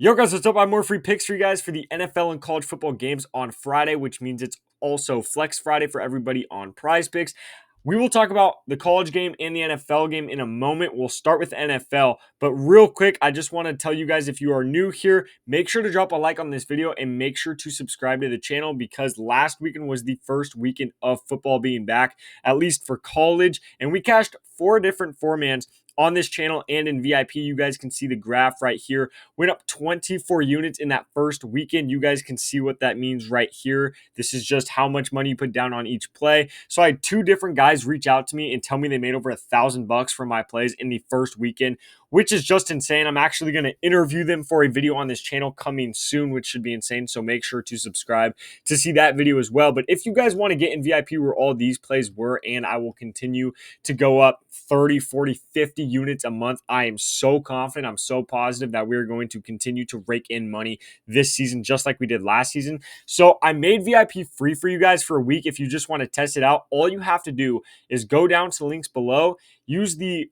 Yo guys, what's up? I have more free picks for you guys for the NFL and college football games on Friday, which means it's also Flex Friday for everybody on Prizepicks. We will talk about the college game and the NFL game in a moment. We'll start with NFL, but real quick, I just want to tell you guys, if you are new here, make sure to drop a like on this video and make sure to subscribe to the channel because last weekend was the first weekend of football being back, at least for college, and we cashed 4 different 4-mans on this channel and in VIP. You guys can see the graph right here. Went up 24 units in that first weekend. You guys can see what that means right here. This is just how much money you put down on each play. So I had 2 different guys reach out to me and tell me they made over $1,000 from my plays in the first weekend, which is just insane. I'm actually going to interview them for a video on this channel coming soon, which should be insane. So make sure to subscribe to see that video as well. But if you guys want to get in VIP where all these plays were, and I will continue to go up 30, 40, 50 units a month, I am so confident. I'm so positive that we're going to continue to rake in money this season, just like we did last season. So I made VIP free for you guys for a week. If you just want to test it out, all you have to do is go down to the links below, use the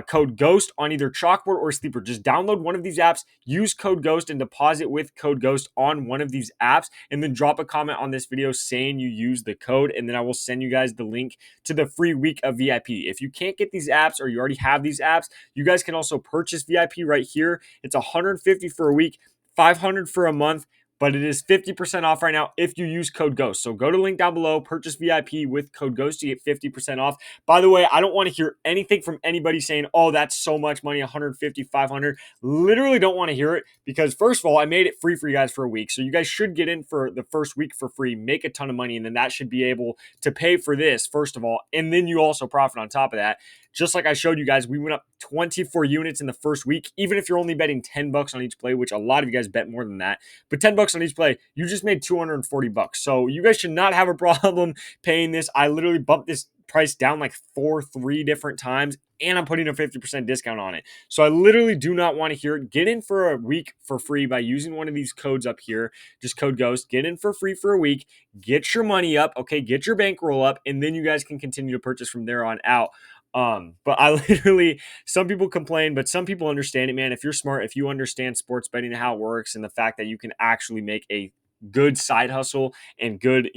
code GHOST on either Chalkboard or Sleeper. Just download one of these apps, use code GHOST, and deposit with code GHOST on one of these apps, and then drop a comment on this video saying you use the code, and then I will send you guys the link to the free week of VIP. If you can't get these apps or you already have these apps, you guys can also purchase VIP right here. It's $150 for a week, $500 for a month, but it is 50% off right now if you use code GHOST. So go to the link down below, purchase VIP with code GHOST to get 50% off. By the way, I don't want to hear anything from anybody saying, oh, that's so much money, 150, 500. Literally don't want to hear it because, first of all, I made it free for you guys for a week. So you guys should get in for the first week for free, make a ton of money, and then that should be able to pay for this, first of all. And then you also profit on top of that. Just like I showed you guys, we went up 24 units in the first week. Even if you're only betting $10 on each play, which a lot of you guys bet more than that, but $10 on each play, you just made $240. So you guys should not have a problem paying this. I literally bumped this price down like 3 different times, and I'm putting a 50% discount on it. So I literally do not want to hear it. Get in for a week for free by using one of these codes up here. Just code GHOST. Get in for free for a week. Get your money up. Okay, get your bankroll up, and then you guys can continue to purchase from there on out. But I literally, some people complain, but some people understand it, man. If you're smart, if you understand sports betting and how it works and the fact that you can actually make a good side hustle and good,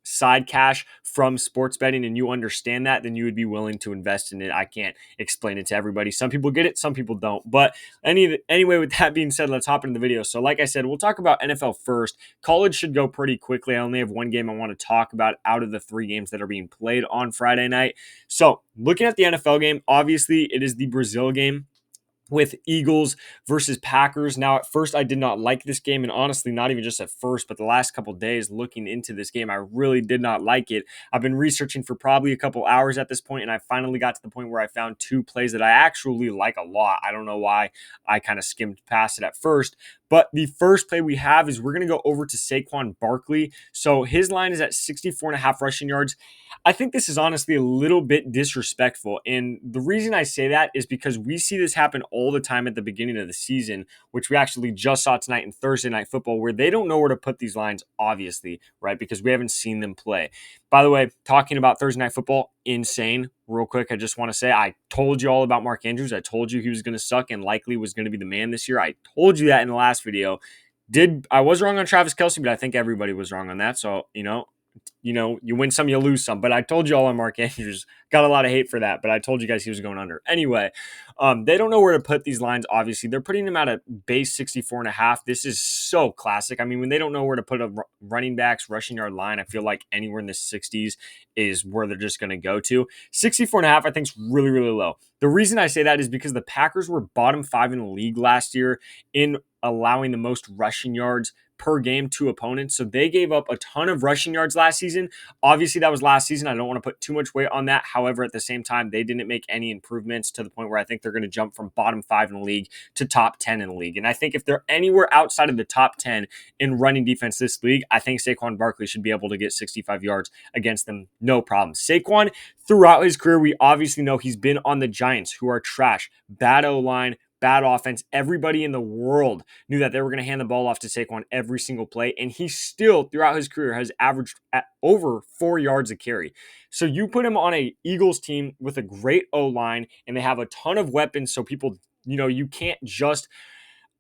side cash from sports betting, and you understand that, then you would be willing to invest in it. I can't explain it to everybody. Some people get it, some people don't. But anyway, with that being said, let's hop into the video. So like I said, we'll talk about NFL first. College should go pretty quickly. I only have one game I want to talk about out of the 3 games that are being played on Friday night. So looking at the NFL game, obviously it is the Brazil game with Eagles versus Packers. Now, at first, I did not like this game, and honestly, not even just at first, but the last couple days looking into this game, I really did not like it. I've been researching for probably a couple hours at this point, and I finally got to the point where I found 2 plays that I actually like a lot. I don't know why I kind of skimmed past it at first, but the first play we have is we're going to go over to Saquon Barkley. So his line is at 64.5 rushing yards. I think this is honestly a little bit disrespectful. And the reason I say that is because we see this happen all the time at the beginning of the season, which we actually just saw tonight in Thursday Night Football, where they don't know where to put these lines, obviously, right? Because we haven't seen them play. By the way, talking about Thursday Night Football, insane. Real quick, I just want to say I told you all about Mark Andrews. I told you he was going to suck and likely was going to be the man this year. I told you that in the last video. I was wrong on Travis Kelce, but I think everybody was wrong on that. So, you win some, you lose some. But I told you all on Mark Andrews. Got a lot of hate for that, but I told you guys he was going under. Anyway, they don't know where to put these lines, obviously. They're putting them at a base 64.5. This is so classic. I mean, when they don't know where to put a running back's rushing yard line, I feel like anywhere in the 60s is where they're just going to go to. 64.5, I think, is really, really low. The reason I say that is because the Packers were bottom 5 in the league last year in allowing the most rushing yards per game to opponents. So they gave up a ton of rushing yards last season. Obviously, that was last season. I don't want to put too much weight on that. However, at the same time, they didn't make any improvements to the point where I think they're going to jump from bottom 5 in the league to top 10 in the league. And I think if they're anywhere outside of the top 10 in running defense this league, I think Saquon Barkley should be able to get 65 yards against them. No problem. Saquon, throughout his career, we obviously know he's been on the Giants, who are trash, bad O-line, bad offense. Everybody in the world knew that they were going to hand the ball off to Saquon every single play, and he still, throughout his career, has averaged at over 4 yards a carry. So you put him on a Eagles team with a great O-line, and they have a ton of weapons, so people, you can't just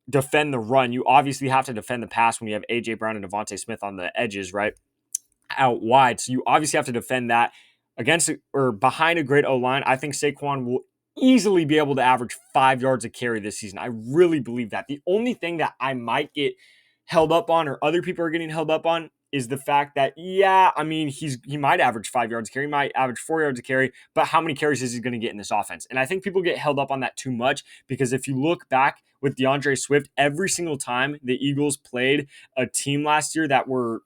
defend the run. You obviously have to defend the pass when you have A.J. Brown and Devontae Smith on the edges, right? Out wide. So you obviously have to defend that against or behind a great O line. I think Saquon will easily be able to average 5 yards a carry this season. I really believe that. The only thing that I might get held up on, or other people are getting held up on, is the fact that, yeah, I mean, he might average 5 yards a carry, he might average 4 yards a carry, but how many carries is he going to get in this offense? And I think people get held up on that too much, because if you look back with DeAndre Swift, every single time the Eagles played a team last year that were,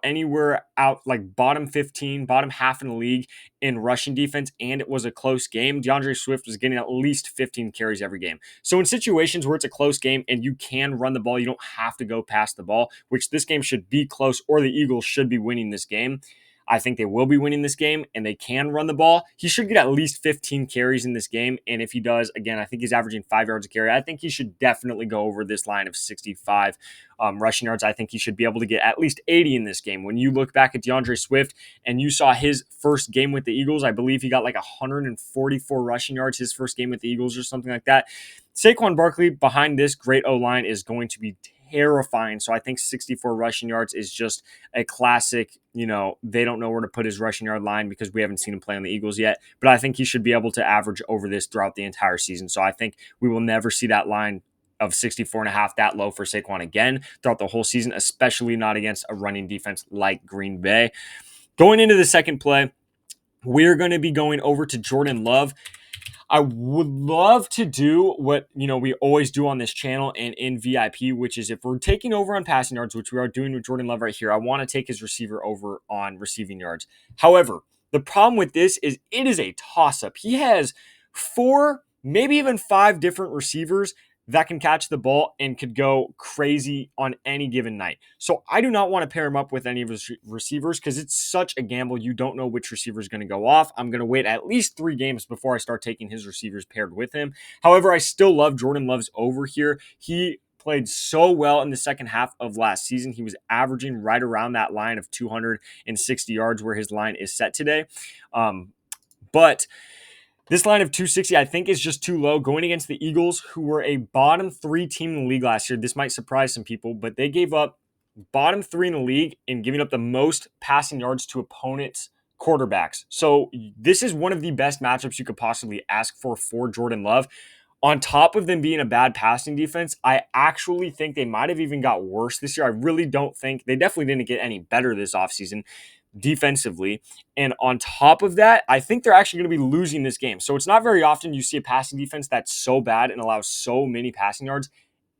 anywhere out like bottom 15, bottom half in the league in rushing defense, and it was a close game, DeAndre Swift was getting at least 15 carries every game. So in situations where it's a close game and you can run the ball, you don't have to go past the ball, which this game should be close, or the Eagles should be winning this game. I think they will be winning this game, and they can run the ball. He should get at least 15 carries in this game. And if he does, again, I think he's averaging 5 yards a carry. I think he should definitely go over this line of 65 rushing yards. I think he should be able to get at least 80 in this game. When you look back at DeAndre Swift and you saw his first game with the Eagles, I believe he got like 144 rushing yards his first game with the Eagles or something like that. Saquon Barkley behind this great O-line is going to be terrifying. So I think 64 rushing yards is just a classic, they don't know where to put his rushing yard line because we haven't seen him play on the Eagles yet. But I think he should be able to average over this throughout the entire season. So I think we will never see that line of 64.5 that low for Saquon again throughout the whole season, especially not against a running defense like Green Bay. Going into the second play, we're going to be going over to Jordan Love. I would love to do what, we always do on this channel and in VIP, which is if we're taking over on passing yards, which we are doing with Jordan Love right here, I want to take his receiver over on receiving yards. However, the problem with this is it is a toss-up. He has 4, maybe even 5 different receivers that can catch the ball and could go crazy on any given night. So I do not want to pair him up with any of his receivers because it's such a gamble. You don't know which receiver is going to go off. I'm going to wait at least 3 games before I start taking his receivers paired with him. However, I still love Jordan Love's over here. He played so well in the second half of last season. He was averaging right around that line of 260 yards where his line is set today. But this line of 260, I think, is just too low going against the Eagles, who were a bottom 3 team in the league last year. This might surprise some people, but they gave up bottom 3 in the league in giving up the most passing yards to opponents' quarterbacks. So this is one of the best matchups you could possibly ask for Jordan Love. On top of them being a bad passing defense, I actually think they might have even got worse this year. I really don't think they definitely didn't get any better this offseason defensively. And on top of that, I think they're actually going to be losing this game. So it's not very often you see a passing defense that's so bad and allows so many passing yards,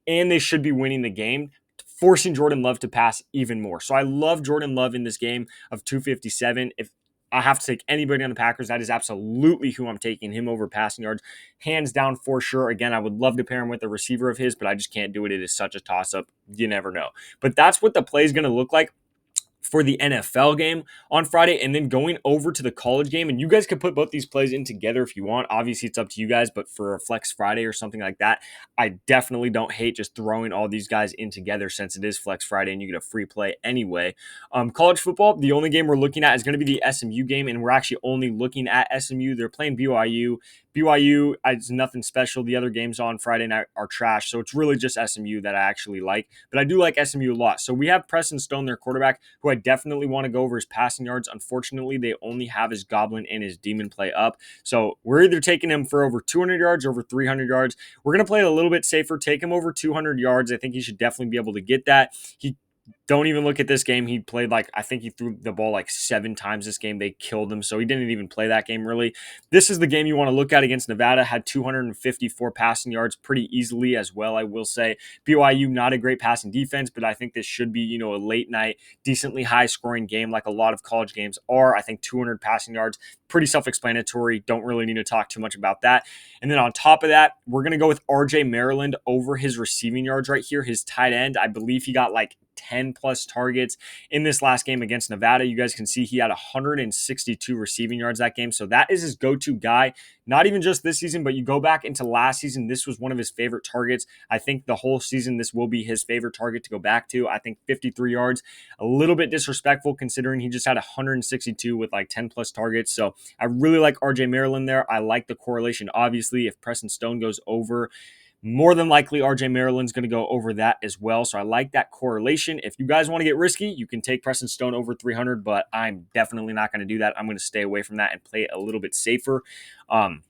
and they should be winning the game, forcing Jordan Love to pass even more. So I love Jordan Love in this game of 257. If I have to take anybody on the Packers, that is absolutely who I'm taking, him over passing yards, hands down for sure. Again, I would love to pair him with a receiver of his, but I just can't do it. It is such a toss-up. You never know. But that's what the play is going to look like for the NFL game on Friday, and then going over to the college game. And you guys could put both these plays in together if you want. Obviously, it's up to you guys, but for a Flex Friday or something like that, I definitely don't hate just throwing all these guys in together since it is Flex Friday and you get a free play anyway. College football, the only game we're looking at is going to be the SMU game, and we're actually only looking at SMU. They're playing BYU. BYU is nothing special. The other games on Friday night are trash, so it's really just SMU that I actually like. But I do like SMU a lot. So we have Preston Stone, their quarterback, who I definitely want to go over his passing yards. Unfortunately, they only have his Goblin and his Demon play up. So we're either taking him for over 200 yards or over 300 yards. We're going to play it a little bit safer. Take him over 200 yards. I think he should definitely be able to get that. Don't even look at this game. He played I think he threw the ball 7 times this game. They killed him, so he didn't even play that game really. This is the game you want to look at against Nevada. Had 254 passing yards pretty easily as well, I will say. BYU, not a great passing defense, but I think this should be, a late night, decently high scoring game like a lot of college games are. I think 200 passing yards, pretty self-explanatory. Don't really need to talk too much about that. And then on top of that, we're going to go with RJ Maryland over his receiving yards right here. His tight end, I believe he got 10 plus targets in this last game against Nevada. You guys can see he had 162 receiving yards that game. So that is his go-to guy, not even just this season, but you go back into last season, this was one of his favorite targets. I think the whole season, this will be his favorite target to go back to. I think 53 yards, a little bit disrespectful considering he just had 162 with 10 plus targets. So I really like RJ Maryland there. I like the correlation. Obviously, if Preston Stone goes over More than likely, RJ Maryland's going to go over that as well. So I like that correlation. If you guys want to get risky, you can take Preston Stone over 300, but I'm definitely not going to do that. I'm going to stay away from that and play it a little bit safer. And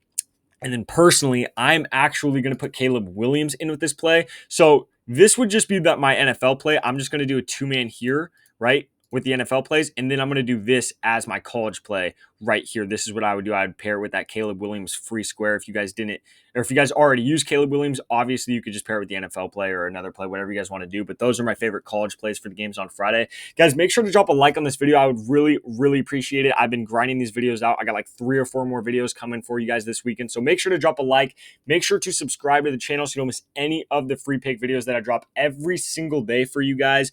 then personally, I'm actually going to put Caleb Williams in with this play. So this would just be my NFL play. I'm just going to do a two-man here, right, with the NFL plays. And then I'm going to do this as my college play right here. This is what I would do. I would pair it with that Caleb Williams free square. If you guys didn't, or if you guys already use Caleb Williams, obviously you could just pair it with the NFL play or another play, whatever you guys want to do. But those are my favorite college plays for the games on Friday. Guys, make sure to drop a like on this video. I would really, really appreciate it. I've been grinding these videos out. I got like 3 or 4 more videos coming for you guys this weekend. So make sure to drop a like. Make sure to subscribe to the channel so you don't miss any of the free pick videos that I drop every single day for you guys.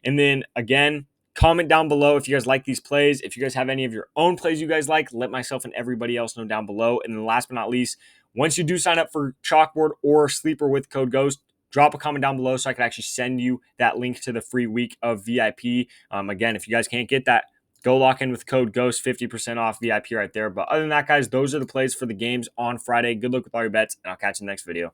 And then again, comment down below if you guys like these plays. If you guys have any of your own plays you guys like, let myself and everybody else know down below. And then last but not least, once you do sign up for Chalkboard or Sleeper with code GHOST, drop a comment down below so I can actually send you that link to the free week of VIP. Again, if you guys can't get that, go lock in with code GHOST, 50% off VIP right there. But other than that, guys, those are the plays for the games on Friday. Good luck with all your bets, and I'll catch you in the next video.